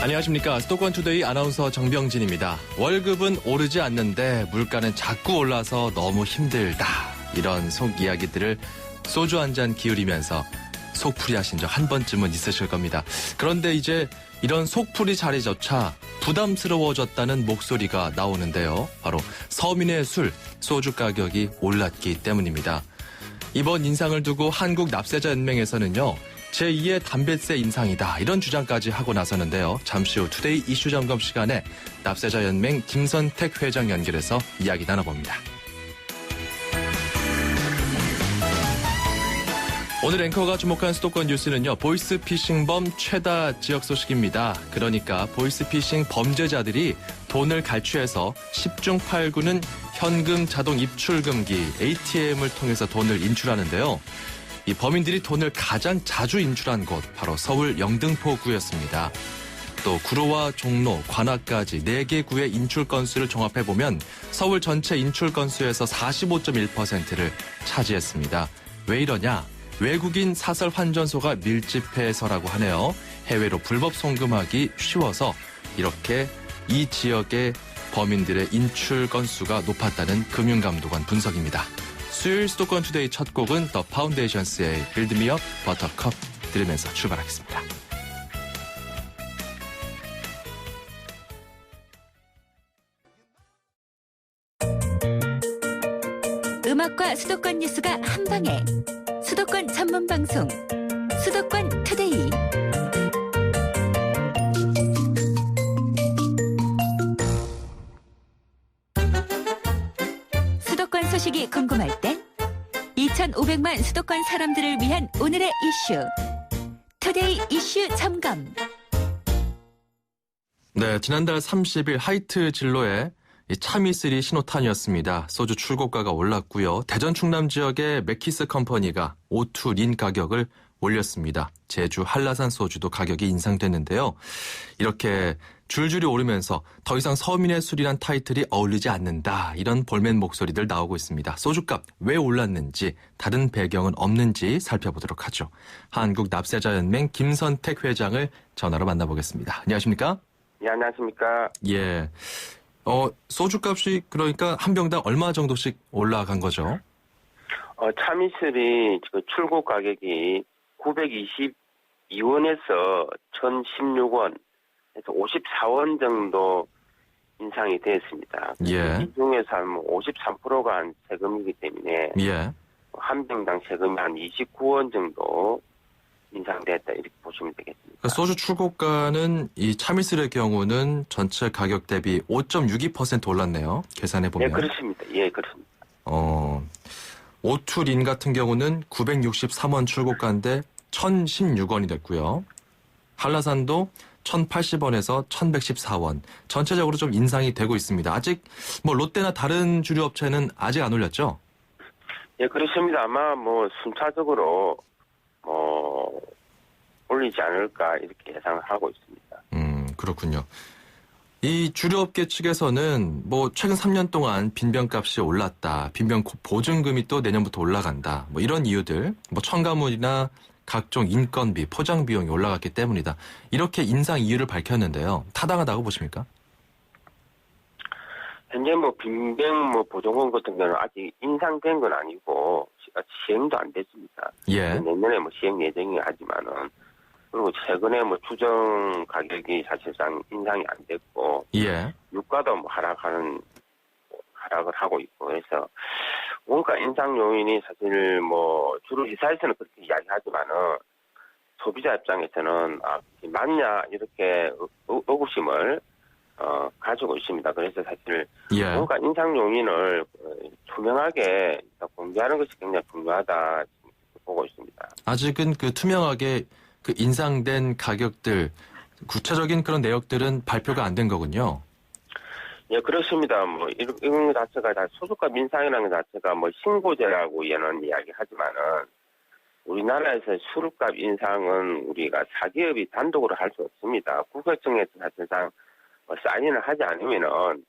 안녕하십니까. 수도권투데이 아나운서 정병진입니다. 월급은 오르지 않는데 물가는 자꾸 올라서 너무 힘들다. 이런 속 이야기들을 소주 한 잔 기울이면서 속풀이 하신 적 한 번쯤은 있으실 겁니다. 그런데 이제 이런 속풀이 자리조차 부담스러워졌다는 목소리가 나오는데요. 바로 서민의 술, 소주 가격이 올랐기 때문입니다. 이번 인상을 두고 한국납세자연맹에서는요. 제2의 담뱃세 인상이다. 이런 주장까지 하고 나서는데요. 잠시 후 투데이 이슈 점검 시간에 납세자연맹 김선택 회장 연결해서 이야기 나눠봅니다. 오늘 앵커가 주목한 수도권 뉴스는요. 보이스피싱범 최다 지역 소식입니다. 그러니까 보이스피싱 범죄자들이 돈을 갈취해서 10중 8구는 현금 자동 입출금기 ATM을 통해서 돈을 인출하는데요. 이 범인들이 돈을 가장 자주 인출한 곳 바로 서울 영등포구였습니다. 또 구로와 종로, 관악까지 4개 구의 인출 건수를 종합해보면 서울 전체 인출 건수에서 45.1%를 차지했습니다. 왜 이러냐? 외국인 사설 환전소가 밀집해서라고 하네요. 해외로 불법 송금하기 쉬워서 이렇게 이 지역의 범인들의 인출 건수가 높았다는 금융감독원 분석입니다. 수요일 수도권 투데이 첫 곡은 더 파운데이션스의 빌드 미 업 버터컵 들으면서 출발하겠습니다. 음악과 수도권 뉴스가 한 방에 수도권 전문 방송 수도권 투데이. 수도권 소식이 궁금할 땐 2,500만 수도권 사람들을 위한 오늘의 이슈 투데이 이슈 점검. 네, 지난달 30일 하이트 진로에 차미쓰리 신호탄이었습니다. 소주 출고가가 올랐고요. 대전 충남 지역의 맥키스 컴퍼니가 O2 린 가격을 올렸습니다. 제주 한라산 소주도 가격이 인상됐는데요. 이렇게 줄줄이 오르면서 더 이상 서민의 술이란 타이틀이 어울리지 않는다. 이런 볼멘 목소리들 나오고 있습니다. 소주값 왜 올랐는지 다른 배경은 없는지 살펴보도록 하죠. 한국납세자연맹 김선택 회장을 전화로 만나보겠습니다. 안녕하십니까? 예, 안녕하십니까? 예. 소주값이 그러니까 한 병당 얼마 정도씩 올라간 거죠? 차미슬이 출고 가격이 922원에서 1,016원, 해서 54원 정도 인상이 되었습니다. 예. 이 중에서 한 53%가 한 세금이기 때문에 예. 한 병당 세금이 한 29원 정도 인상됐다 이렇게 보시면 되겠습니다. 그러니까 소주 출고가는 이 차미슬의 경우는 전체 가격 대비 5.62% 올랐네요. 계산해 보면. 예, 그렇습니다. 예, 그렇습니다. 오투린 같은 경우는 963원 출고가인데 1,016원이 됐고요. 한라산도 1,080원에서 1,114원. 전체적으로 좀 인상이 되고 있습니다. 아직 롯데나 다른 주류 업체는 아직 안 올렸죠? 예, 그렇습니다. 아마 순차적으로 올리지 않을까 이렇게 예상을 하고 있습니다. 그렇군요. 이 주류업계 측에서는 최근 3년 동안 빈병값이 올랐다. 빈병 보증금이 또 내년부터 올라간다. 이런 이유들, 첨가물이나 각종 인건비, 포장 비용이 올라갔기 때문이다. 이렇게 인상 이유를 밝혔는데요. 타당하다고 보십니까? 현재 빈병 보증금 같은 경우는 아직 인상된 건 아니고 시행도 안 됐습니다. 예. 내년에 시행 예정이 하지만은 그리고 최근에 추정 가격이 사실상 인상이 안 됐고 예. 유가도 하락을 하고 있고 그래서 원가 인상 요인이 사실 주로 회사에서는 그렇게 이야기하지만은 소비자 입장에서는 맞냐 이렇게 의구심을 가지고 있습니다. 그래서 사실 예. 원가 인상 요인을 투명하게 공개하는 것이 굉장히 중요하다 보고 있습니다. 아직은 투명하게 인상된 가격들, 구체적인 그런 내역들은 발표가 안 된 거군요. 예, 그렇습니다. 이런 것 자체가 다 소주값 인상이라는 것 자체가 신고제라고 얘는 이야기하지만은 우리나라에서 술값 인상은 우리가 사기업이 단독으로 할 수 없습니다. 국세청에서 사실상 사인을 하지 않으면은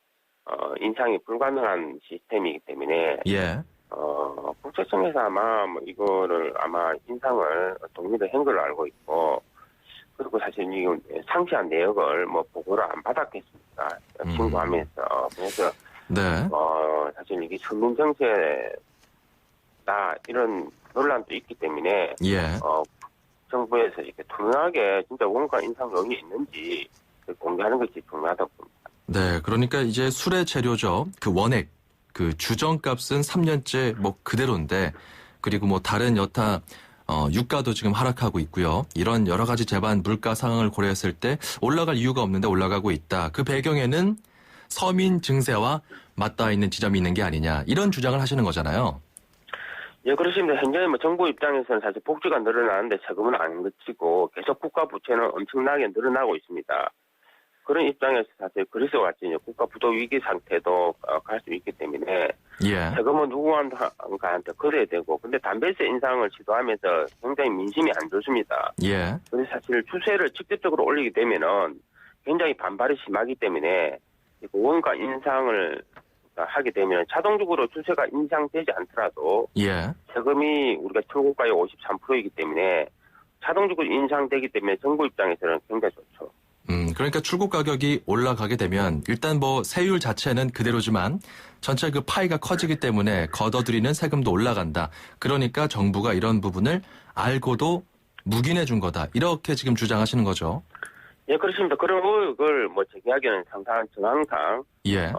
인상이 불가능한 시스템이기 때문에 예. 국세청에서 아마 이거를 아마 인상을 동의를 한 걸로 알고 있고 그리고 사실 이 상세한 내역을 뭐 보고를 안 받았겠습니까? 신고하면서. 그래서 네. 사실 이게 성능 정체다 이런 논란도 있기 때문에 예. 정부에서 이렇게 투명하게 진짜 원가 인상 요인이 있는지 공개하는 것이 중요하다고 봅니다. 네. 그러니까 이제 수레 재료죠. 그 원액, 그 주정값은 3년째 뭐 그대로인데, 그리고 뭐 다른 여타 유가도 지금 하락하고 있고요. 이런 여러 가지 제반 물가 상황을 고려했을 때 올라갈 이유가 없는데 올라가고 있다. 그 배경에는 서민 증세와 맞닿아 있는 지점이 있는 게 아니냐. 이런 주장을 하시는 거잖아요. 예, 그렇습니다. 현재 뭐 정부 입장에서는 사실 복지가 늘어나는데 세금은 안 그치고 계속 국가 부채는 엄청나게 늘어나고 있습니다. 그런 입장에서 사실 그리스와 같이 이제 국가 부도 위기 상태도 갈 수 있기 때문에 예. 세금은 누구한테 거둬야 되고, 근데 담배세 인상을 시도하면서 굉장히 민심이 안 좋습니다. 예. 그래서 사실 추세를 직접적으로 올리게 되면은 굉장히 반발이 심하기 때문에 원가 인상을 하게 되면 자동적으로 추세가 인상되지 않더라도 예. 세금이 우리가 출고가의 53%이기 때문에 자동적으로 인상되기 때문에 정부 입장에서는 굉장히 좋죠. 그러니까 출고 가격이 올라가게 되면 일단 뭐 세율 자체는 그대로지만 전체 그 파이가 커지기 때문에 걷어들이는 세금도 올라간다. 그러니까 정부가 이런 부분을 알고도 묵인해 준 거다. 이렇게 지금 주장하시는 거죠. 예, 그렇습니다. 그런 의혹을 뭐 제기하기에는 상당한 정황상 예.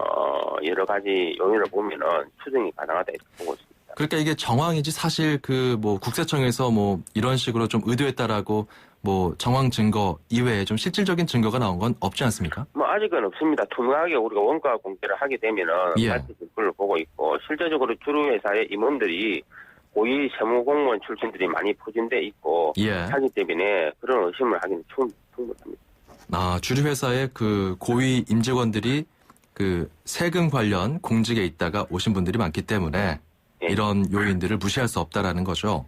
여러 가지 요인을 보면은 추정이 가능하다 이렇게 보고 있습니다. 그러니까 이게 정황이지 사실 그 뭐 국세청에서 뭐 이런 식으로 좀 의도했다라고 뭐 정황 증거 이외에 좀 실질적인 증거가 나온 건 없지 않습니까? 뭐 아직은 없습니다. 투명하게 우리가 원가 공개를 하게 되면은 예. 같이 그걸 보고 있고, 실제적으로 주류 회사의 임원들이 고위 세무공무원 출신들이 많이 포진돼 있고 예. 하기 때문에 그런 의심을 하기는 충분합니다. 주류 회사의 그 고위 임직원들이 그 세금 관련 공직에 있다가 오신 분들이 많기 때문에 예. 이런 요인들을 무시할 수 없다라는 거죠.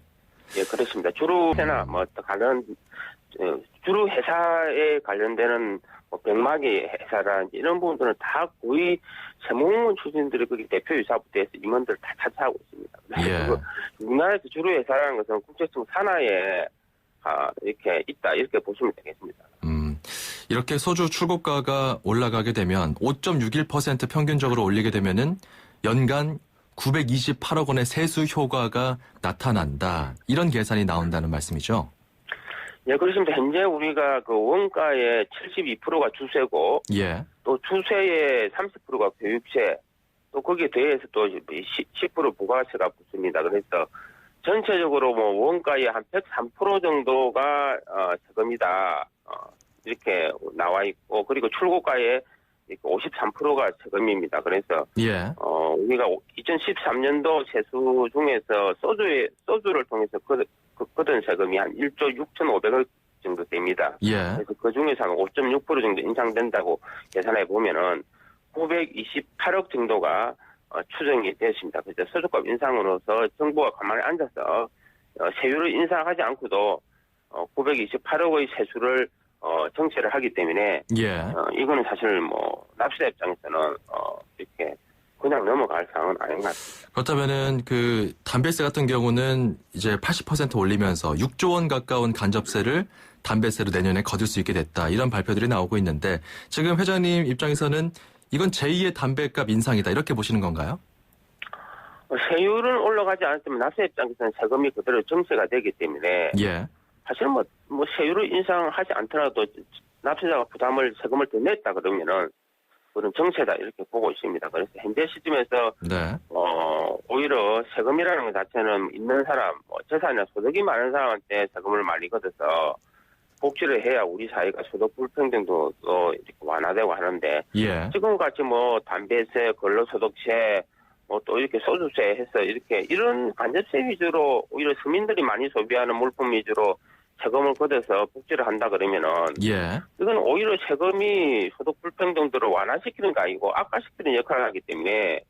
예, 그렇습니다. 주류 회사나 뭐 주류 회사에 관련되는 뭐 백막이 회사라든지 이런 부분들은 다 고위 세무공무원 출신들이 거기 대표이사부터 해서 임원들을 다 차지하고 있습니다. 예. 우리나라에서 주류 회사라는 것은 국제청 산하에 이렇게 있다 이렇게 보시면 되겠습니다. 이렇게 소주 출고가가 올라가게 되면 5.61% 평균적으로 올리게 되면은 연간 928억 원의 세수 효과가 나타난다. 이런 계산이 나온다는 말씀이죠. 예, 그렇습니다. 현재 우리가 그 원가의 72%가 주세고, 예. 또 주세의 30%가 교육세, 또 거기에 대해서 또 10% 부가세가 붙습니다. 그래서 전체적으로 뭐 원가의 한 103% 정도가 세금이다. 이렇게 나와 있고, 그리고 출고가의 53%가 세금입니다. 그래서 예. 우리가 2013년도 세수 중에서 소주를 통해서 거둔 세금이 한 1조 6,500억 정도 됩니다. 예. 그래서 그 중에서 한 5.6% 정도 인상된다고 계산해 보면은 928억 정도가 추정이 되었습니다. 그래서 소주값 인상으로서 정부가 가만히 앉아서 세율을 인상하지 않고도 928억의 세수를 정체를 하기 때문에 예. 이거는 사실 뭐 납세자 입장에서는 이렇게 그냥 넘어갈 상황은 아닌 것 같습니다. 그렇다면은 그 담배세 같은 경우는 이제 80% 올리면서 6조 원 가까운 간접세를 담배세로 내년에 거둘 수 있게 됐다. 이런 발표들이 나오고 있는데 지금 회장님 입장에서는 이건 제2의 담배값 인상이다. 이렇게 보시는 건가요? 세율은 올라가지 않았지만 납세자 입장에서는 세금이 그대로 정체가 되기 때문에 예. 사실 뭐 세율을 인상하지 않더라도 납세자가 세금을 더 냈다 그러면은 그런 정체다 이렇게 보고 있습니다. 그래서 현재 시점에서 네. 오히려 세금이라는 것 자체는 있는 사람, 재산이나 소득이 많은 사람한테 세금을 많이 걷어서 복지를 해야 우리 사회가 소득 불평등도 또 이렇게 완화되고 하는데 예. 지금같이 뭐 담배세, 근로소득세, 뭐 또 이렇게 소주세 해서 이렇게 이런 간접세 위주로 오히려 서민들이 많이 소비하는 물품 위주로 세금을 걷어서 복지를 한다 그러면은 예. 이건 오히려 세금이 소득 불평등들을 완화시키는 거 아니고 악화시키는 역할을 하기 때문에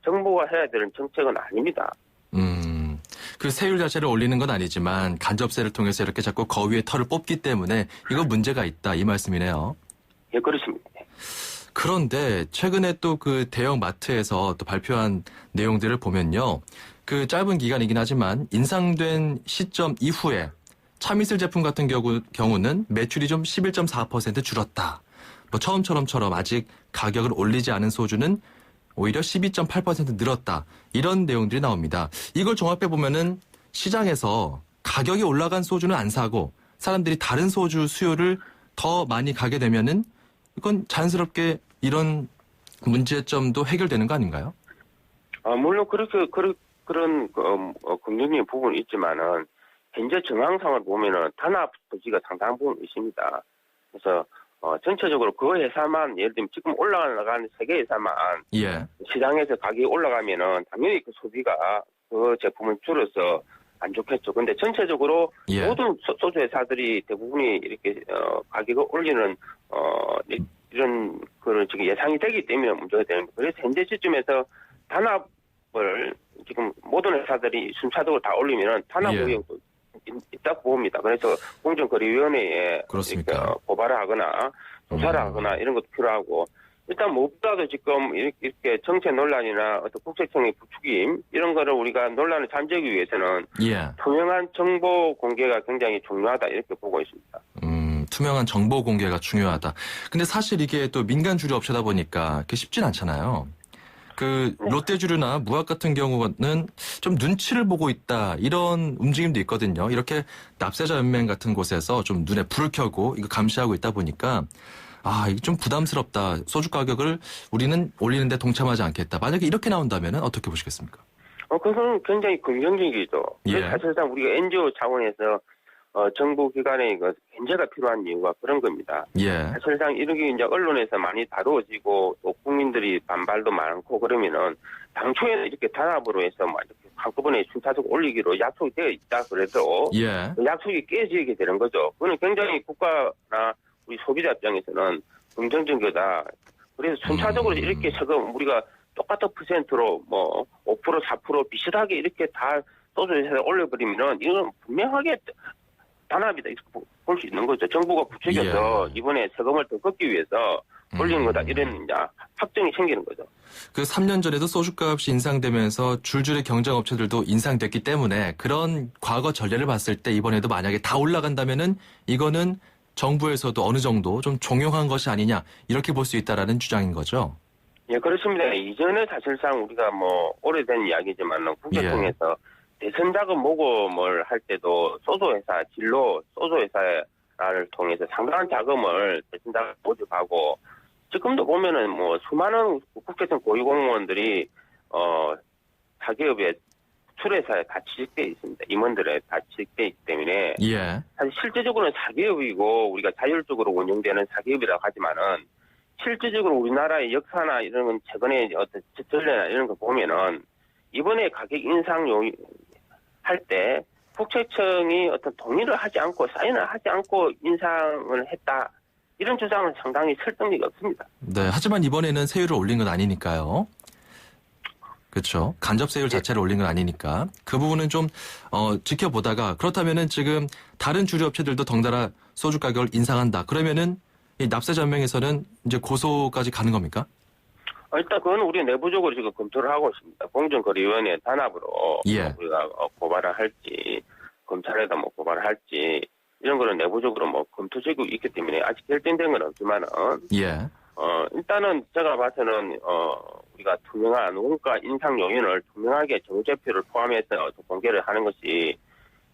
정부가 해야 되는 정책은 아닙니다. 그 세율 자체를 올리는 건 아니지만 간접세를 통해서 이렇게 자꾸 거위의 털을 뽑기 때문에 이거 문제가 있다 이 말씀이네요. 예, 그렇습니다. 그런데 최근에 또 그 대형 마트에서 또 발표한 내용들을 보면요. 그 짧은 기간이긴 하지만 인상된 시점 이후에 참이슬 제품 같은 경우는 매출이 좀 11.4% 줄었다. 뭐 처음처럼 아직 가격을 올리지 않은 소주는 오히려 12.8% 늘었다. 이런 내용들이 나옵니다. 이걸 종합해 보면은 시장에서 가격이 올라간 소주는 안 사고 사람들이 다른 소주 수요를 더 많이 가게 되면은 이건 자연스럽게 이런 문제점도 해결되는 거 아닌가요? 물론 그런 긍정적인 부분이 있지만은 현재 정황상을 보면은 단합 소지가 상당 부분 있습니다. 그래서 전체적으로 그 회사만 예를 들면 지금 올라가는 세계 회사만 예. 시장에서 가격이 올라가면은 당연히 그 소비가 그 제품을 줄여서 안 좋겠죠. 근데 전체적으로 예. 모든 소주 회사들이 대부분이 이렇게 가격을 올리는 이런 거를 지금 예상이 되기 때문에 문제가 되는 거예요. 그래서 현재 시점에서 단합을 지금 모든 회사들이 순차적으로 다 올리면은 단합 예. 의혹도 있다고 봅니다. 그래서 공정거래위원회에 그렇습니까? 이렇게 고발을 하거나 조사를 하거나 이런 것도 필요하고 일단 무엇보다도 지금 이렇게 정책 논란이나 어떤 국세청의 부추김 이런 거를 우리가 논란을 잠재우기 위해서는 예. 투명한 정보 공개가 굉장히 중요하다 이렇게 보고 있습니다. 투명한 정보 공개가 중요하다. 근데 사실 이게 또 민간 주류 업체다 보니까 그게 쉽진 않잖아요. 그 롯데주류나 무학 같은 경우는 좀 눈치를 보고 있다 이런 움직임도 있거든요. 이렇게 납세자 연맹 같은 곳에서 좀 눈에 불을 켜고 이거 감시하고 있다 보니까 이게 좀 부담스럽다. 소주 가격을 우리는 올리는데 동참하지 않겠다. 만약에 이렇게 나온다면 어떻게 보시겠습니까? 그것은 굉장히 긍정적이죠. 예. 사실상 우리가 NGO 차원에서 정부 기관의 견제가 필요한 이유가 그런 겁니다. 예. 사실상 이렇게 이제 언론에서 많이 다루어지고 또 국민들이 반발도 많고 그러면은 당초에는 이렇게 단합으로 해서 막 이렇게 한꺼번에 순차적으로 올리기로 약속이 되어 있다 그래도 예. 그 약속이 깨지게 되는 거죠. 그거는 굉장히 국가나 우리 소비자 입장에서는 긍정적이다. 그래서 순차적으로 이렇게 지금 우리가 똑같은 퍼센트로 뭐 5% 4% 비슷하게 이렇게 다 소주 회사에 올려버리면은 이건 분명하게 단합이다 이렇게 볼 수 있는 거죠. 정부가 부추겨서 이번에 세금을 더 걷기 위해서 올리는 거다 이런 확정이 생기는 거죠. 그 3년 전에도 소주값이 인상되면서 줄줄이 경쟁업체들도 인상됐기 때문에 그런 과거 전례를 봤을 때 이번에도 만약에 다 올라간다면은 이거는 정부에서도 어느 정도 좀 종용한 것이 아니냐 이렇게 볼 수 있다라는 주장인 거죠. 예, 그렇습니다. 이전에 사실상 우리가 뭐 오래된 이야기지만 국세청에서 대선 자금 모금을 할 때도 소주회사 진로 소주회사를 통해서 상당한 자금을 대선 자금 모집하고 지금도 보면은 뭐 수많은 국세청 고위공무원들이 사기업의 출회사에 다 취직돼 있습니다. 임원들에 다 취직돼 있기 때문에 예. 사실 실제적으로는 사기업이고 우리가 자율적으로 운영되는 사기업이라고 하지만은 실질적으로 우리나라의 역사나 이런 건 최근에 어떤 전례나 이런 거 보면은 이번에 가격 인상 요인 할 때 국세청이 어떤 동의를 하지 않고 사인을 하지 않고 인상을 했다. 이런 주장은 상당히 설득력이 없습니다. 네, 하지만 이번에는 세율을 올린 건 아니니까요. 그렇죠. 간접 세율 자체를 올린 건 아니니까 그 부분은 좀 지켜보다가 그렇다면은 지금 다른 주류 업체들도 덩달아 소주 가격을 인상한다. 그러면은 이 납세자 연맹에서는 이제 고소까지 가는 겁니까? 일단 그건 우리 내부적으로 지금 검토를 하고 있습니다. 공정거래위원회 단합으로 우리가 고발을 할지 검찰에다 뭐 고발을 할지 이런 거는 내부적으로 뭐 검토 중이고 있기 때문에 아직 결정된 건 없지만은 일단은 제가 봐서는 우리가 투명한 원가 인상 요인을 투명하게 정제표를 포함해서 공개를 하는 것이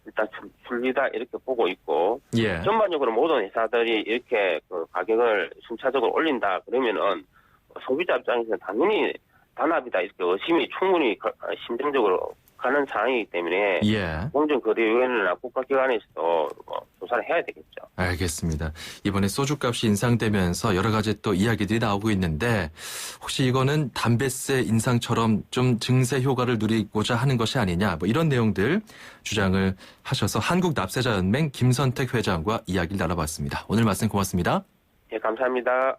일단 순리다 이렇게 보고 있고 전반적으로 모든 회사들이 이렇게 그 가격을 순차적으로 올린다 그러면은 소비자 입장에서는 당연히 단합이다 이렇게 의심이 충분히 심정적으로 가는 상황이기 때문에 공정거래위원회나 국가기관에서도 조사를 해야 되겠죠. 알겠습니다. 이번에 소주값이 인상되면서 여러 가지 또 이야기들이 나오고 있는데 혹시 이거는 담배세 인상처럼 좀 증세 효과를 누리고자 하는 것이 아니냐 뭐 이런 내용들 주장을 하셔서 한국납세자연맹 김선택 회장과 이야기를 나눠봤습니다. 오늘 말씀 고맙습니다. 예, 감사합니다.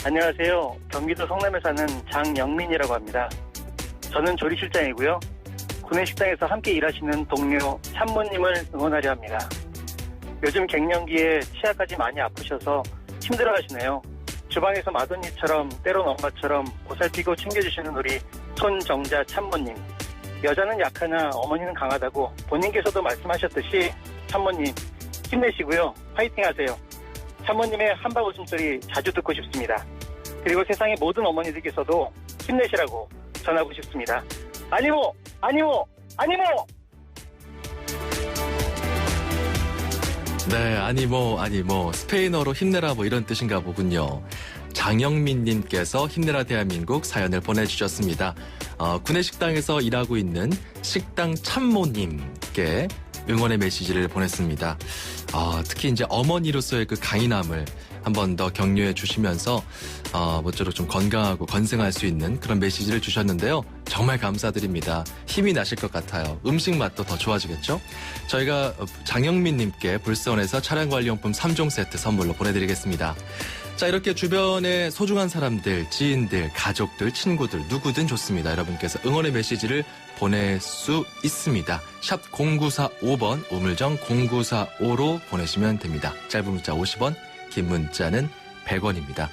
안녕하세요. 경기도 성남에 사는 장영민이라고 합니다. 저는 조리실장이고요. 구내식당에서 함께 일하시는 동료 산모님을 응원하려 합니다. 요즘 갱년기에 치아까지 많이 아프셔서 힘들어하시네요. 주방에서 맏언니처럼 때론 엄마처럼 보살피고 챙겨주시는 우리 손정자 참모님. 여자는 약하나 어머니는 강하다고 본인께서도 말씀하셨듯이 참모님 힘내시고요. 파이팅 하세요. 참모님의 한방 웃음소리 자주 듣고 싶습니다. 그리고 세상의 모든 어머니들께서도 힘내시라고 전하고 싶습니다. 아니모! 아니모! 아니모! 네, 아니모. 스페인어로 힘내라 뭐 이런 뜻인가 보군요. 장영민님께서 힘내라 대한민국 사연을 보내주셨습니다. 구내식당에서 일하고 있는 식당 참모님께 응원의 메시지를 보냈습니다. 특히 이제 어머니로서의 그 강인함을 한 번 더 격려해 주시면서 모쪼록 좀 건강하고 건승할 수 있는 그런 메시지를 주셨는데요. 정말 감사드립니다. 힘이 나실 것 같아요. 음식 맛도 더 좋아지겠죠? 저희가 장영민님께 불스원에서 차량관리용품 3종 세트 선물로 보내드리겠습니다. 자, 이렇게 주변에 소중한 사람들, 지인들, 가족들, 친구들 누구든 좋습니다. 여러분께서 응원의 메시지를 보낼 수 있습니다. 샵 0945번 우물정 0945로 보내시면 됩니다. 짧은 문자 50원, 긴 문자는 100원입니다.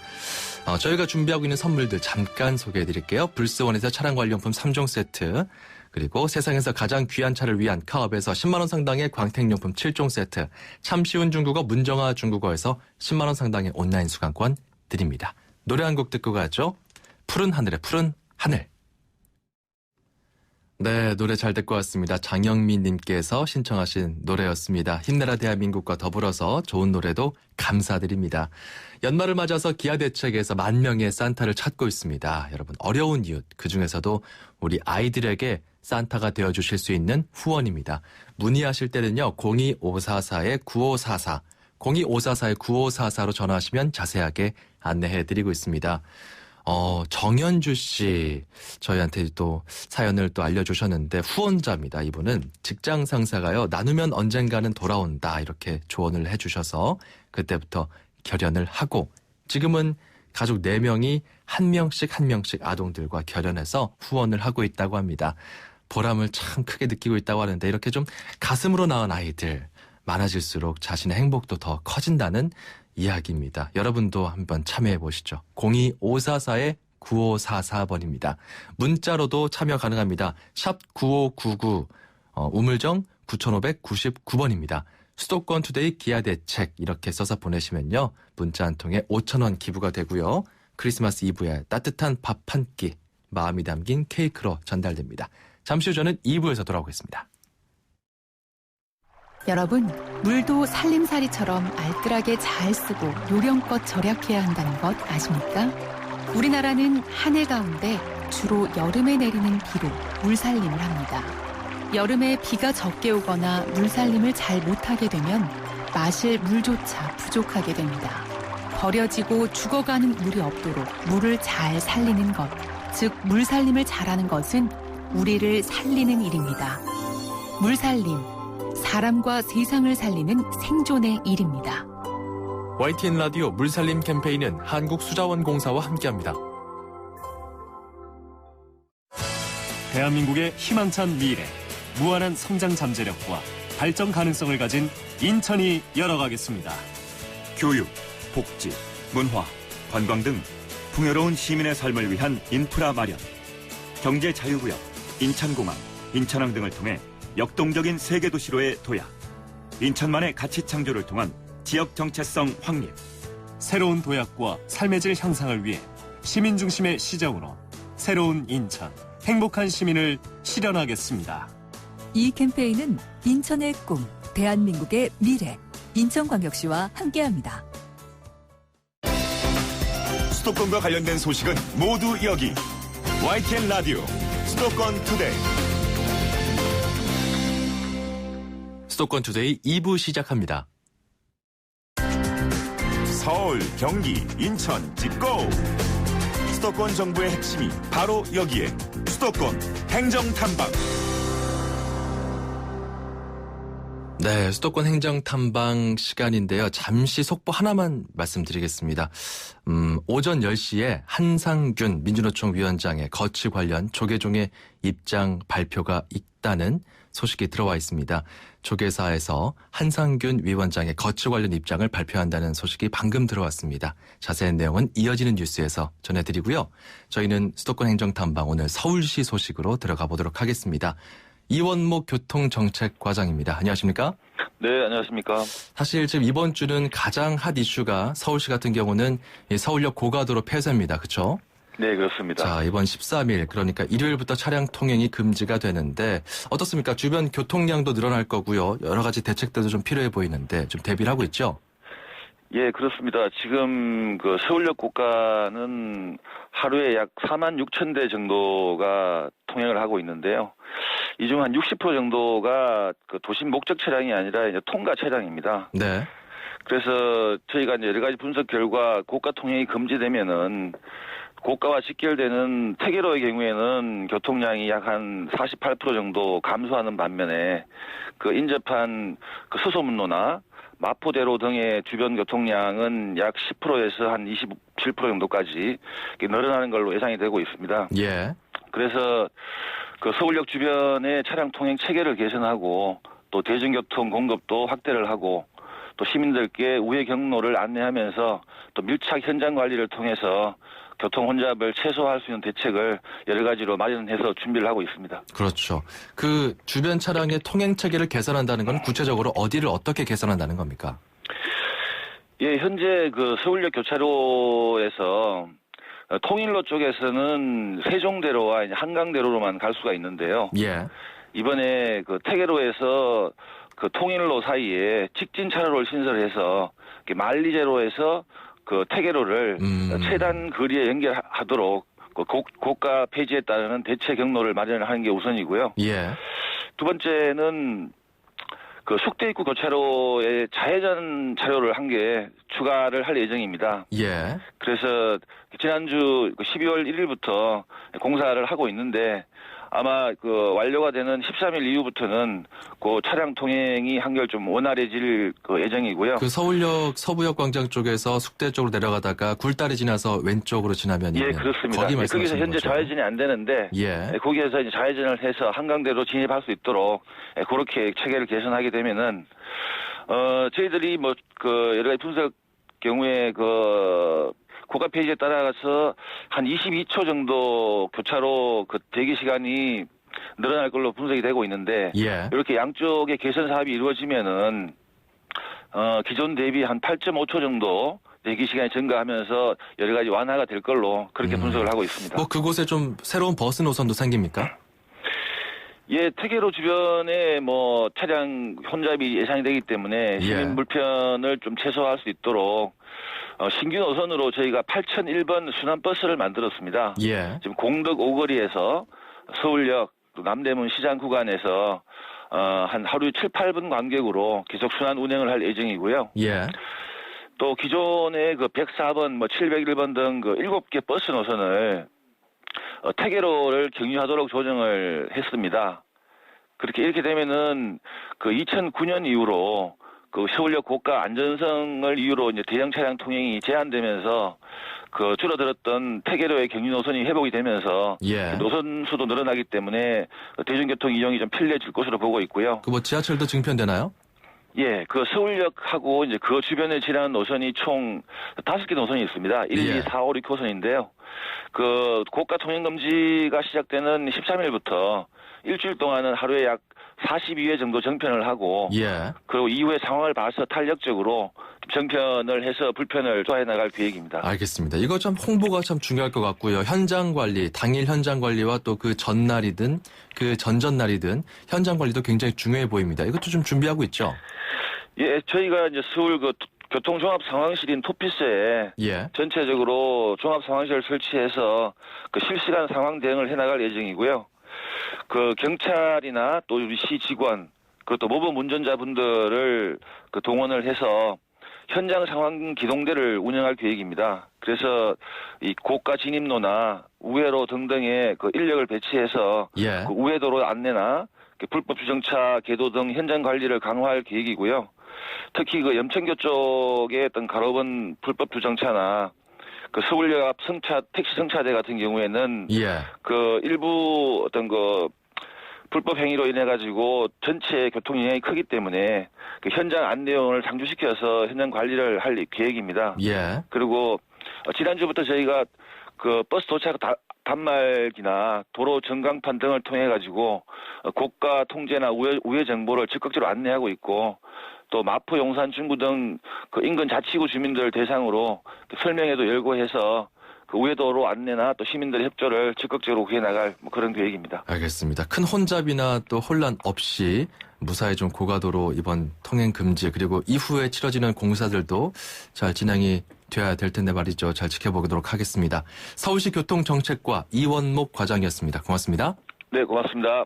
저희가 준비하고 있는 선물들 잠깐 소개해드릴게요. 불스원에서 차량관리용품 3종 세트, 그리고 세상에서 가장 귀한 차를 위한 카업에서 10만 원 상당의 광택용품 7종 세트, 참 쉬운 중국어 문정아 중국어에서 10만 원 상당의 온라인 수강권 드립니다. 노래 한 곡 듣고 가죠. 푸른 하늘의 푸른 하늘. 네, 노래 잘 듣고 왔습니다. 장영민 님께서 신청하신 노래였습니다. 힘내라 대한민국과 더불어서 좋은 노래도 감사드립니다. 연말을 맞아서 기아대책에서 10,000명의 산타를 찾고 있습니다. 여러분, 어려운 이웃, 그중에서도 우리 아이들에게 산타가 되어주실 수 있는 후원입니다. 문의하실 때는요, 02544-9544, 02544-9544로 전화하시면 자세하게 안내해드리고 있습니다. 정현주 씨, 저희한테 또 사연을 또 알려주셨는데, 후원자입니다. 이분은 직장 상사가요, 나누면 언젠가는 돌아온다, 이렇게 조언을 해주셔서 그때부터 결연을 하고, 지금은 가족 4명이 한 명씩 아동들과 결연해서 후원을 하고 있다고 합니다. 보람을 참 크게 느끼고 있다고 하는데, 이렇게 좀 가슴으로 낳은 아이들 많아질수록 자신의 행복도 더 커진다는 이야기입니다. 여러분도 한번 참여해 보시죠. 02544-9544번입니다. 문자로도 참여 가능합니다. 샵 9599, 우물정 9599번입니다. 수도권 투데이 기아대책 이렇게 써서 보내시면요, 문자 한 통에 5,000원 기부가 되고요. 크리스마스 이브에 따뜻한 밥 한 끼, 마음이 담긴 케이크로 전달됩니다. 잠시 후 저는 2부에서 돌아오겠습니다. 여러분, 물도 살림살이처럼 알뜰하게 잘 쓰고 요령껏 절약해야 한다는 것 아십니까? 우리나라는 한 해 가운데 주로 여름에 내리는 비로 물살림을 합니다. 여름에 비가 적게 오거나 물살림을 잘 못하게 되면 마실 물조차 부족하게 됩니다. 버려지고 죽어가는 물이 없도록 물을 잘 살리는 것, 즉 물살림을 잘하는 것은 우리를 살리는 일입니다. 물살림, 사람과 세상을 살리는 생존의 일입니다. YTN 라디오 물살림 캠페인은 한국수자원공사와 함께합니다. 대한민국의 희망찬 미래, 무한한 성장 잠재력과 발전 가능성을 가진 인천이 열어가겠습니다. 교육, 복지, 문화, 관광 등 풍요로운 시민의 삶을 위한 인프라 마련, 경제 자유구역, 인천공항, 인천항 등을 통해 역동적인 세계도시로의 도약, 인천만의 가치 창조를 통한 지역 정체성 확립, 새로운 도약과 삶의 질 향상을 위해 시민 중심의 시정으로 새로운 인천, 행복한 시민을 실현하겠습니다. 이 캠페인은 인천의 꿈, 대한민국의 미래, 인천광역시와 함께합니다. 수도권과 관련된 소식은 모두 여기 YTN 라디오 수도권 투데이. 수도권 투데이 2부 시작합니다. 서울, 경기, 인천, 집고! 수도권 정부의 핵심이 바로 여기에 수도권 행정탐방. 네, 수도권 행정탐방 시간인데요. 잠시 속보 하나만 말씀드리겠습니다. 오전 10시에 한상균 민주노총 위원장의 거치 관련 조계종의 입장 발표가 있다는 소식이 들어와 있습니다. 조계사에서 한상균 위원장의 거치 관련 입장을 발표한다는 소식이 방금 들어왔습니다. 자세한 내용은 이어지는 뉴스에서 전해드리고요. 저희는 수도권 행정탐방 오늘 서울시 소식으로 들어가 보도록 하겠습니다. 이원목 교통정책과장입니다. 안녕하십니까? 네, 안녕하십니까? 사실 지금 이번 주는 가장 핫 이슈가 서울시 같은 경우는 이 서울역 고가도로 폐쇄입니다. 그렇죠? 네, 그렇습니다. 자, 이번 13일 그러니까 일요일부터 차량 통행이 금지가 되는데 어떻습니까? 주변 교통량도 늘어날 거고요. 여러 가지 대책들도 좀 필요해 보이는데 좀 대비를 하고 있죠? 예, 그렇습니다. 지금 그 서울역 고가는 하루에 약 4만 6천 대 정도가 통행을 하고 있는데요. 이 중 한 60% 정도가 그 도심 목적 차량이 아니라 이제 통가 차량입니다. 네. 그래서 저희가 이제 여러 가지 분석 결과 고가 통행이 금지되면은 고가와 직결되는 태계로의 경우에는 교통량이 약 한 48% 정도 감소하는 반면에 그 인접한 그 수소문로나 마포대로 등의 주변 교통량은 약 10%에서 한 27% 정도까지 늘어나는 걸로 예상이 되고 있습니다. 예. 그래서 그 서울역 주변의 차량 통행 체계를 개선하고 또 대중교통 공급도 확대를 하고 또 시민들께 우회 경로를 안내하면서 또 밀착 현장 관리를 통해서 교통 혼잡을 최소화할 수 있는 대책을 여러 가지로 마련해서 준비를 하고 있습니다. 그렇죠. 그 주변 차량의 통행 체계를 개선한다는 건 구체적으로 어디를 어떻게 개선한다는 겁니까? 예, 현재 그 서울역 교차로에서 통일로 쪽에서는 세종대로와 이제 한강대로로만 갈 수가 있는데요. 예. 이번에 그 태계로에서 그 통일로 사이에 직진 차로를 신설해서 만리제로에서 그 태계로를 최단 거리에 연결하도록 그 고가 폐지에 따르는 대체 경로를 마련하는 게 우선이고요. 예. 두 번째는 그 숙대 입구 교차로에 좌회전 차로를 한 개 추가를 할 예정입니다. 예. 그래서 지난주 12월 1일부터 공사를 하고 있는데 아마 그 완료가 되는 13일 이후부터는 그 차량 통행이 한결 좀 원활해질 그 예정이고요. 그 서울역 서부역 광장 쪽에서 숙대 쪽으로 내려가다가 굴다리 지나서 왼쪽으로 지나면 예, 그렇습니다. 거기 거기서 현재 거죠? 좌회전이 안 되는데 예. 거기에서 이제 좌회전을 해서 한강대로 진입할 수 있도록 그렇게 체계를 개선하게 되면은 저희들이 뭐 그 여러 가지 분석 경우에 그 고가 폐지에 따라서 한 22초 정도 교차로 그 대기 시간이 늘어날 걸로 분석이 되고 있는데 예. 이렇게 양쪽의 개선 사업이 이루어지면은 기존 대비 한 8.5초 정도 대기 시간이 증가하면서 여러 가지 완화가 될 걸로 그렇게 분석을 하고 있습니다. 뭐 그곳에 좀 새로운 버스 노선도 생깁니까? 예, 태계로 주변에 뭐 차량 혼잡이 예상이 되기 때문에 시민 불편을 좀 최소화할 수 있도록 신규 노선으로 저희가 8001번 순환버스를 만들었습니다. 예. 지금 공덕 오거리에서 서울역 또 남대문 시장 구간에서 한 하루 7, 8분 간격으로 계속 순환 운행을 할 예정이고요. 예. 또 기존의 그 104번, 뭐 701번 등 그 7개 버스 노선을 태계로를 경유하도록 조정을 했습니다. 이렇게 되면은 그 2009년 이후로 그 서울역 고가 안전성을 이유로 이제 대형 차량 통행이 제한되면서 그 줄어들었던 태계로의 경유 노선이 회복이 되면서 예. 노선 수도 늘어나기 때문에 대중교통 이용이 좀 편리해질 것으로 보고 있고요. 그 뭐 지하철도 증편되나요? 예, 그 서울역하고 이제 그 주변에 지나는 노선이 총 5개 노선이 있습니다. 1, 2, 4, 5, 6호선인데요. 그 고가 통행 금지가 시작되는 13일부터 일주일 동안은 하루에 약 42회 정도 정편을 하고 예. 그리고 이후에 상황을 봐서 탄력적으로 정편을 해서 불편을 조화해 나갈 계획입니다. 알겠습니다. 이거 좀 홍보가 참 중요할 것 같고요. 현장 관리, 당일 현장 관리와 또 그 전날이든 그 전전날이든 현장 관리도 굉장히 중요해 보입니다. 이것도 좀 준비하고 있죠? 예, 저희가 이제 서울 그 교통종합상황실인 토피스에 예. 전체적으로 종합상황실을 설치해서 그 실시간 상황 대응을 해나갈 예정이고요. 그 경찰이나 또 우리 시 직원, 그리고 모범 운전자분들을 그 동원을 해서 현장 상황 기동대를 운영할 계획입니다. 그래서 이 고가 진입로나 우회로 등등의 그 인력을 배치해서 예. 그 우회도로 안내나 불법 주정차 개도 등 현장 관리를 강화할 계획이고요. 특히 그 염천교 쪽에 어떤 가로번 불법 주정차나 그 서울역 앞 택시 승차대 같은 경우에는 예. 그 일부 어떤 그 불법 행위로 인해 가지고 전체 교통 영향이 크기 때문에 그 현장 안내원을 상주시켜서 현장 관리를 할 계획입니다. 예. 그리고 지난주부터 저희가 그 버스 도착 단말기나 도로 전광판 등을 통해 가지고 고가 통제나 우회 정보를 적극적으로 안내하고 있고 또 마포, 용산, 중구 등 그 인근 자치구 주민들 대상으로 설명회도 열고 해서 그 우회도로 안내나 또 시민들의 협조를 적극적으로 구해 나갈 그런 계획입니다. 알겠습니다. 큰 혼잡이나 또 혼란 없이 무사히 좀 고가도로 이번 통행 금지 그리고 이후에 치러지는 공사들도 잘 진행이 돼야 될 텐데 말이죠. 잘 지켜보도록 하겠습니다. 서울시 교통정책과 이원목 과장이었습니다. 고맙습니다. 네, 고맙습니다.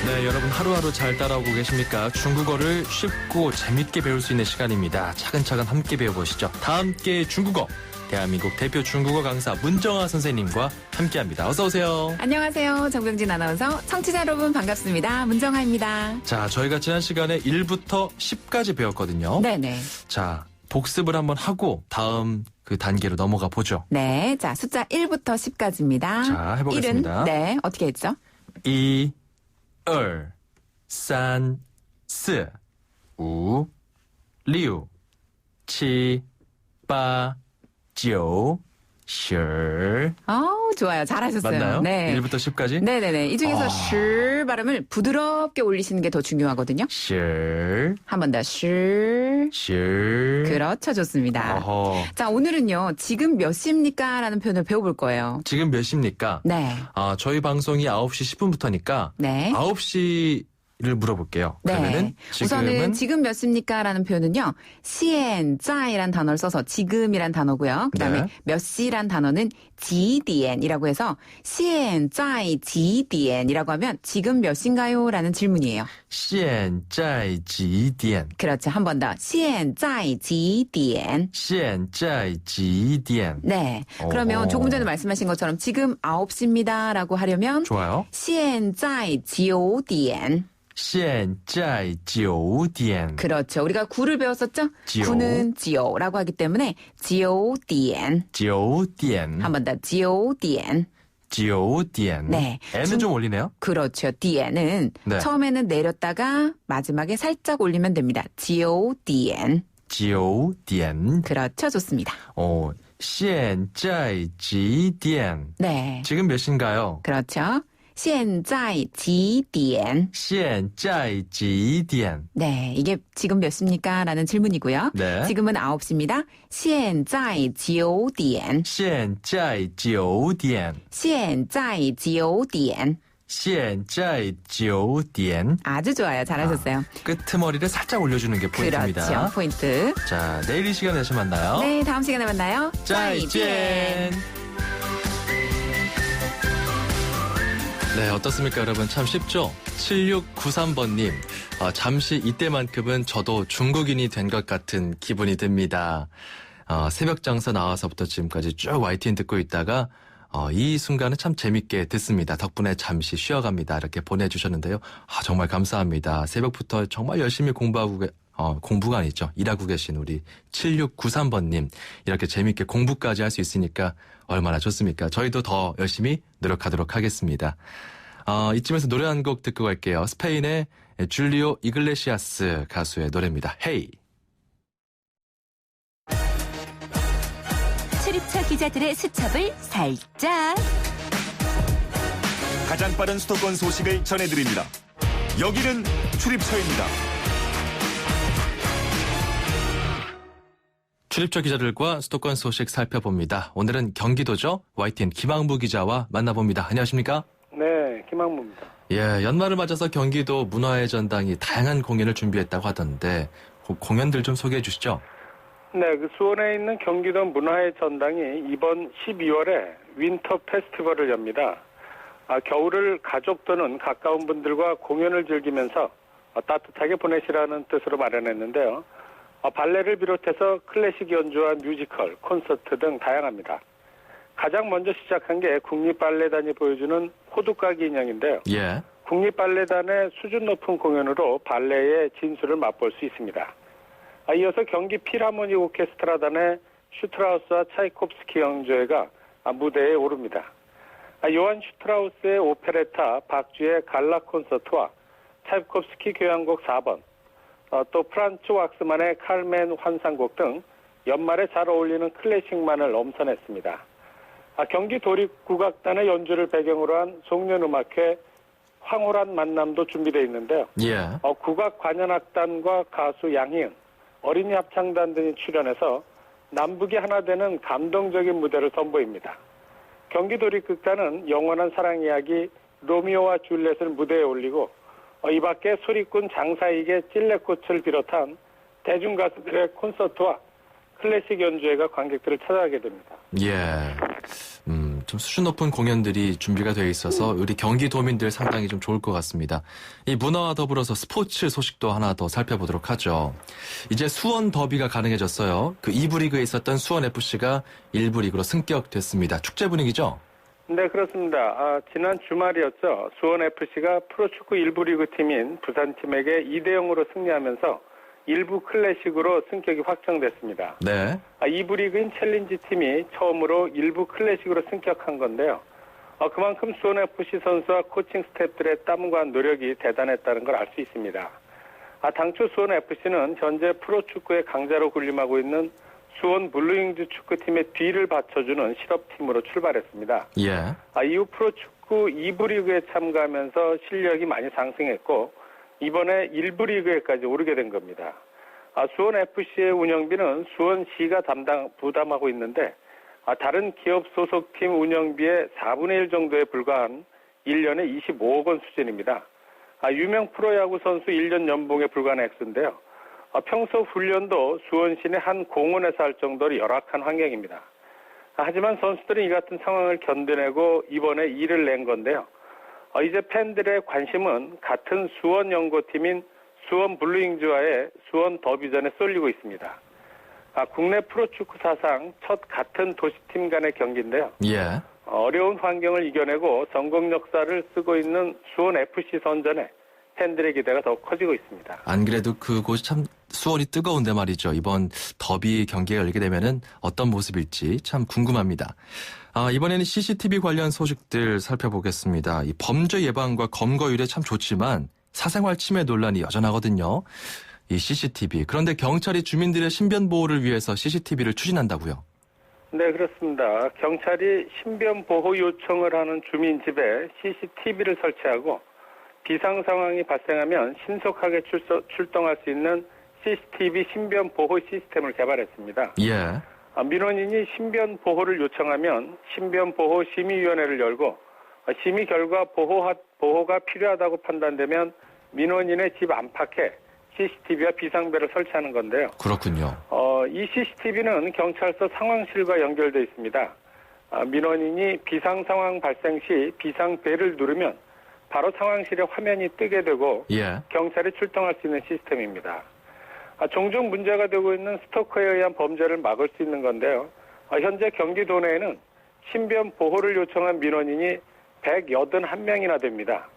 네, 여러분 하루하루 잘 따라오고 계십니까? 중국어를 쉽고 재밌게 배울 수 있는 시간입니다. 차근차근 함께 배워보시죠. 다 함께 중국어. 대한민국 대표 중국어 강사 문정아 선생님과 함께합니다. 어서 오세요. 안녕하세요. 정병진 아나운서. 청취자 여러분 반갑습니다. 문정아입니다. 자, 저희가 지난 시간에 1부터 10까지 배웠거든요. 네네. 자, 복습을 한번 하고 다음 그 단계로 넘어가 보죠. 네. 자, 숫자 1부터 10까지입니다. 자, 해보겠습니다. 1은, 네. 어떻게 했죠? 2, 3, 4, 5, 6, 7, 8, 9, 10. 좋아요. 잘하셨어요. 맞나요? 네. 1부터 10까지? 네네네. 이 중에서 실 발음을 부드럽게 올리시는 게 더 중요하거든요. 실, 한 번 더. 실. 실. 그렇죠. 좋습니다. 어허. 자, 오늘은요. 지금 몇 시입니까? 라는 표현을 배워볼 거예요. 지금 몇 시입니까? 네. 저희 방송이 9시 10분부터니까 네. 9시를 물어볼게요. 그러면은 네. 우선은 지금 몇 시입니까? 라는 표현은요. 现在이란 단어를 써서 지금이란 단어고요. 그다음에 네. 몇 시란 단어는 几点이라고 해서 现在几点이라고 하면 지금 몇 시인가요? 라는 질문이에요. 现在几点? 그렇죠. 한 번 더. 现在几点?现在几点? 네. 그러면 조금 전에 말씀하신 것처럼 지금 9시입니다. 라고 하려면 좋아요. 现在9点现在9点. 그렇죠. 우리가 9를 배웠었죠? 9. 9는 9라고 하기 때문에 9点. 9点. 한 번 더. 9点. 9点. 네. N은 좀 올리네요. 그렇죠. 디엔은 네. 처음에는 내렸다가 마지막에 살짝 올리면 됩니다. 9点. 9点. 그렇죠. 좋습니다. 现在几点? 네. 지금 몇 시인가요? 그렇죠. 现在几点?现在几点? 네. 이게 지금 몇 시입니까? 라는 질문이고요. 네. 지금은 9시입니다. 现在9点.现在9点.现在9点.现在9点. 아주 좋아요. 잘하셨어요. 끄트머리를 살짝 올려주는 게 포인트입니다. 그렇죠. 포인트. 자, 내일 이 시간에 다시 만나요. 네. 다음 시간에 만나요. 再见. 네, 어떻습니까, 여러분? 참 쉽죠? 7693번님, 잠시 이때만큼은 저도 중국인이 된 것 같은 기분이 듭니다. 새벽 장사 나와서부터 지금까지 쭉 YTN 듣고 있다가, 이 순간은 참 재밌게 듣습니다. 덕분에 잠시 쉬어갑니다. 이렇게 보내주셨는데요. 정말 감사합니다. 새벽부터 정말 열심히 공부가 아니죠. 일하고 계신 우리 7693번님, 이렇게 재밌게 공부까지 할 수 있으니까 얼마나 좋습니까? 저희도 더 열심히 노력하도록 하겠습니다. 이쯤에서 노래 한 곡 듣고 갈게요. 스페인의 줄리오 이글레시아스 가수의 노래입니다. 헤이. 출입처 기자들의 수첩을 살짝. 가장 빠른 수도권 소식을 전해드립니다. 여기는 출입처입니다. 출입처 기자들과 수도권 소식 살펴봅니다. 오늘은 경기도죠. YTN 김항부 기자와 만나봅니다. 안녕하십니까? 네, 김항무입니다. 예, 연말을 맞아서 경기도 문화의 전당이 다양한 공연을 준비했다고 하던데 그 공연들 좀 소개해 주시죠. 네, 그 수원에 있는 경기도 문화의 전당이 이번 12월에 윈터 페스티벌을 엽니다. 겨울을 가족 또는 가까운 분들과 공연을 즐기면서 따뜻하게 보내시라는 뜻으로 마련했는데요. 발레를 비롯해서 클래식 연주와 뮤지컬, 콘서트 등 다양합니다. 가장 먼저 시작한 게 국립발레단이 보여주는 호두까기 인형인데요. 예. 국립발레단의 수준 높은 공연으로 발레의 진수를 맛볼 수 있습니다. 이어서 경기 필하모닉 오케스트라단의 슈트라우스와 차이콥스키 연주회가 무대에 오릅니다. 요한 슈트라우스의 오페레타 박쥐의 갈라 콘서트와 차이콥스키 교향곡 4번, 또 프란츠 왁스만의 칼멘 환상곡 등 연말에 잘 어울리는 클래식만을 엄선했습니다. 경기 도립국악단의 연주를 배경으로 한 송년음악회 황홀한 만남도 준비되어 있는데요. 예. 국악 관현악단과 가수 양희은, 어린이 합창단 등이 출연해서 남북이 하나 되는 감동적인 무대를 선보입니다. 경기도립극단은 영원한 사랑 이야기 로미오와 줄리엣을 무대에 올리고 이 밖에 소리꾼 장사익의 찔레꽃을 비롯한 대중가수들의 콘서트와 클래식 연주회가 관객들을 찾아가게 됩니다. 예. 좀 수준 높은 공연들이 준비가 되어 있어서 우리 경기도민들 상당히 좀 좋을 것 같습니다. 이 문화와 더불어서 스포츠 소식도 하나 더 살펴보도록 하죠. 이제 수원 더비가 가능해졌어요. 그 2부 리그에 있었던 수원FC가 1부 리그로 승격됐습니다. 축제 분위기죠? 네, 그렇습니다. 지난 주말이었죠. 수원FC가 프로축구 1부 리그 팀인 부산팀에게 2대0으로 승리하면서 1부 클래식으로 승격이 확정됐습니다. 네. 2부 리그인 챌린지 팀이 처음으로 1부 클래식으로 승격한 건데요. 그만큼 수원FC 선수와 코칭 스태프들의 땀과 노력이 대단했다는 걸 알 수 있습니다. 당초 수원FC는 현재 프로축구의 강자로 군림하고 있는 수원 블루윙즈 축구팀의 뒤를 받쳐주는 실업팀으로 출발했습니다. 예. 이후 프로축구 2부 리그에 참가하면서 실력이 많이 상승했고 이번에 1부 리그에까지 오르게 된 겁니다. 수원FC의 운영비는 수원시가 부담하고 있는데 다른 기업 소속팀 운영비의 4분의 1 정도에 불과한 1년에 25억 원 수준입니다. 유명 프로야구 선수 1년 연봉에 불과한 액수인데요. 평소 훈련도 수원시내 한 공원에서 할 정도로 열악한 환경입니다. 하지만 선수들은 이 같은 상황을 견뎌내고 이번에 일을 낸 건데요. 이제 팬들의 관심은 같은 수원 연고팀인 수원 블루윙즈와의 수원 더비전에 쏠리고 있습니다. 국내 프로축구 사상 첫 같은 도시팀 간의 경기인데요. 예. 어려운 환경을 이겨내고 전국 역사를 쓰고 있는 수원FC 선전에 팬들의 기대가 더 커지고 있습니다. 안 그래도 그곳이 참 수원이 뜨거운데 말이죠. 이번 더비 경기가 열리게 되면은 어떤 모습일지 참 궁금합니다. 이번에는 CCTV 관련 소식들 살펴보겠습니다. 이 범죄 예방과 검거율에 참 좋지만 사생활 침해 논란이 여전하거든요. 이 CCTV. 그런데 경찰이 주민들의 신변 보호를 위해서 CCTV를 추진한다고요? 네, 그렇습니다. 경찰이 신변 보호 요청을 하는 주민 집에 CCTV를 설치하고 비상 상황이 발생하면 신속하게 출동할 수 있는 CCTV 신변 보호 시스템을 개발했습니다. 예. 민원인이 신변 보호를 요청하면 신변 보호 심의위원회를 열고 심의 결과 보호가 필요하다고 판단되면 민원인의 집 안팎에 CCTV와 비상벨을 설치하는 건데요. 그렇군요. 이 CCTV는 경찰서 상황실과 연결되어 있습니다. 민원인이 비상 상황 발생 시 비상벨을 누르면 바로 상황실에 화면이 뜨게 되고 예. 경찰이 출동할 수 있는 시스템입니다. 종종 문제가 되고 있는 스토커에 의한 범죄를 막을 수 있는 건데요. 현재 경기도 내에는 신변 보호를 요청한 민원인이 181명이나 됩니다.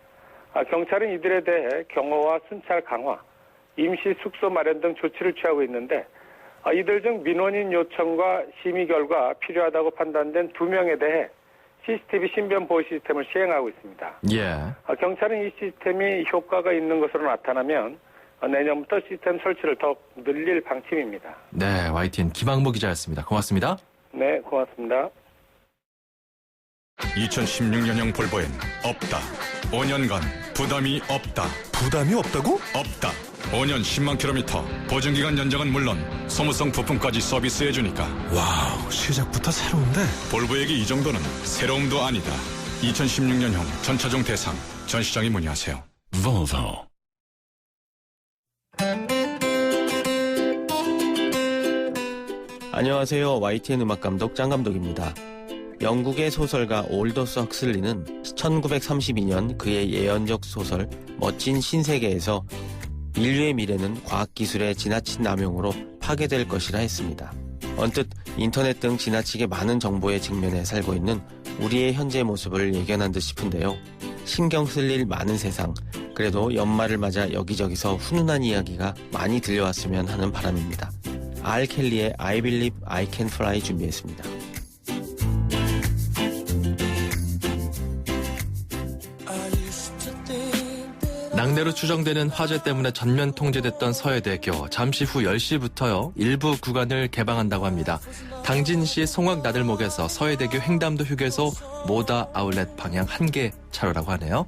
경찰은 이들에 대해 경호와 순찰 강화, 임시 숙소 마련 등 조치를 취하고 있는데 이들 중 민원인 요청과 심의 결과 필요하다고 판단된 2명에 대해 CCTV 신변 보호 시스템을 시행하고 있습니다. 예. 경찰은 이 시스템이 효과가 있는 것으로 나타나면 내년부터 시스템 설치를 더 늘릴 방침입니다. 네, YTN 김학무 기자였습니다. 고맙습니다. 네, 고맙습니다. 2016년형 볼보엔 없다. 5년간 부담이 없다. 부담이 없다고? 없다. 5년 10만 킬로미터, 보증기간 연장은 물론 소모성 부품까지 서비스해주니까. 와우, 시작부터 새로운데? 볼보에게 이 정도는 새로움도 아니다. 2016년형 전차종 대상, 전 시장에 문의하세요. Volvo. 안녕하세요. YTN 음악감독 짱감독입니다. 영국의 소설가 올더스 헉슬리는 1932년 그의 예언적 소설 멋진 신세계에서 인류의 미래는 과학기술의 지나친 남용으로 파괴될 것이라 했습니다. 언뜻 인터넷 등 지나치게 많은 정보의 직면에 살고 있는 우리의 현재 모습을 예견한 듯 싶은데요. 신경 쓸 일 많은 세상, 그래도 연말을 맞아 여기저기서 훈훈한 이야기가 많이 들려왔으면 하는 바람입니다. R. 켈리의 I Believe I Can Fly 준비했습니다. 낙내로 추정되는 화재 때문에 전면 통제됐던 서해대교, 잠시 후 10시부터요 일부 구간을 개방한다고 합니다. 당진시 송악나들목에서 서해대교 횡담도 휴게소 모다 아울렛 방향 1개 차로라고 하네요.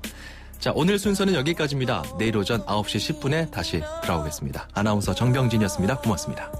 자, 오늘 순서는 여기까지입니다. 내일 오전 9시 10분에 다시 돌아오겠습니다. 아나운서 정병진이었습니다. 고맙습니다.